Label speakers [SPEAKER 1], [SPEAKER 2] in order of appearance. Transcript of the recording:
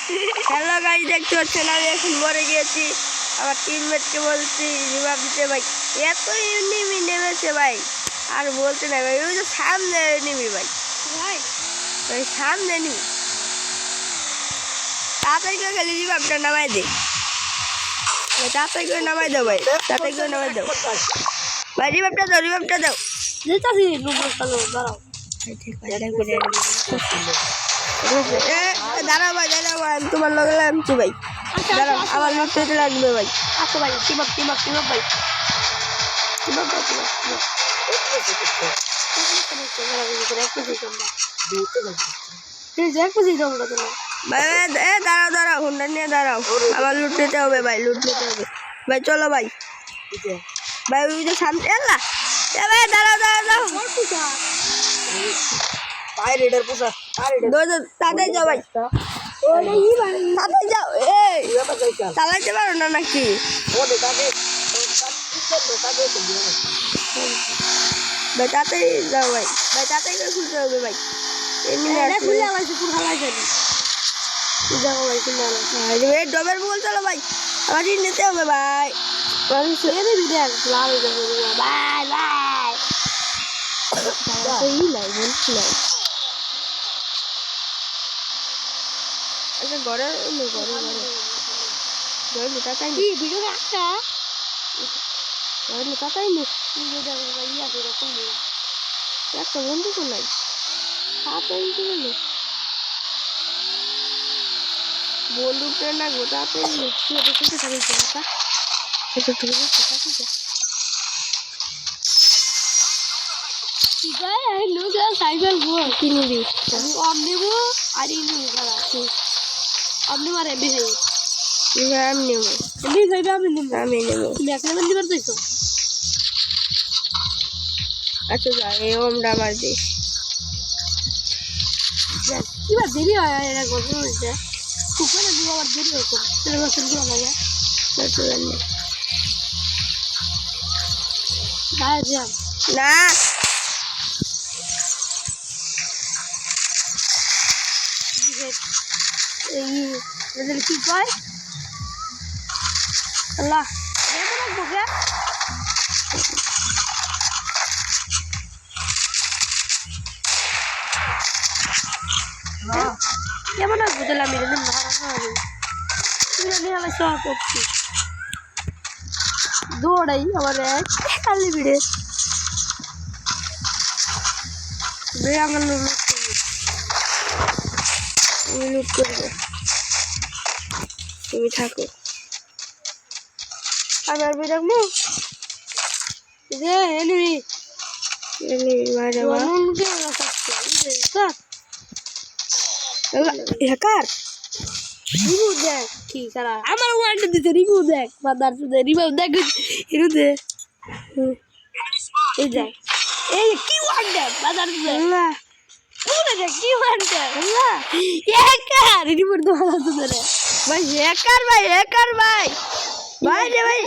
[SPEAKER 1] Hello guys, দেখতে পাচ্ছেন আমি এখন মরে গিয়েছি। আমার টিমমেটকে বলছি রিভাইভ দিতে ভাই। এত এনিমি নেমেছে ভাই, আর বলতে নাই ভাই। ওই যে সামনে এনিমি ভাই, ভাই সামনে এনিমি। তাড়াতাড়ি করে খালি রিভাইভটা নামাই দে ভাই, তাড়াতাড়ি করে নামাই দাও ভাই, তাড়াতাড়ি করে নামাই দাও ভাই। রিভাইভটা দাও, রিভাইভটা দাও। দাঁড়াও ভাই, দাঁড়াও ভাই, আমি তোমার লগে নামছি ভাই। দাঁড়াও, আমার লুট পেতে লাগবে ভাই। আসো ভাই, টিমাপ টিমাপ টিমাপ ভাই, টিমাপ ভাই, টিমাপ টিমাপ। দাঁড়াও দাঁড়াও, হুন্ডা নিয়ে দাঁড়াও, আমার লুট নিতে হবে ভাই, লুট নিতে হবে ভাই। চলো ভাই, ভাই ওই যে সামনে এলা। ভাই দাঁড়াও দাঁড়াও দাঁড়াও, তাড়াতাড়ি যাও ভাই, তাড়াতাড়ি যাও। এই চালাইতে পারো না নাকি? ভাই তাড়াতাড়ি যাও ভাই, ভাই তাড়াতাড়ি করে খুলতে হবে ভাই। ডবের বল চলো ভাই, আমার নিতে হবে ভাই। আচ্ছা ঘরে ঘরে ঘরে তাড়াতাড়ি ভিডিও একটা তাড়াতাড়ি একটা বন্ধু তো নাই, তাড়াতাড়ি বন্ধুটা না গো, তাড়াতাড়ি সাইকেল কিনবি নেবো আর আপনি মারে বিহাই আমি নেবো, আমি নেবো। আচ্ছা যা, এই ওমটা আমার দিস। কিবার দেরি হয় এরা গল্প হয়েছে, কুকুরে দিব আবার দেরি হতো না। কি কয় আল্লাহ কেমন আসবো তাহলে আমি করছি দৌড়াই আমার কালি ভিড়ে আমার লুট করবো, তুমি থাকো। আবার দেখবো যে এনিমি হ্যাকার রিভিউ দেখ কি সারা আমার ওয়ার্ল্ড দিতে রিভিউ দেখ মাদার সুদে রিভিউ দেখ হিরো দে। এই দেখ এই কি ওয়ার্ল্ড দেখ মাদার সুদে আল্লাহ পুরো দেখ কি ওয়ার্ল্ড দেখ আল্লাহ হ্যাকার রিভিউ দে মাদার সুদে ভাই, হ্যাকার ভাই, হ্যাকার ভাই, ভাই রে ভাই।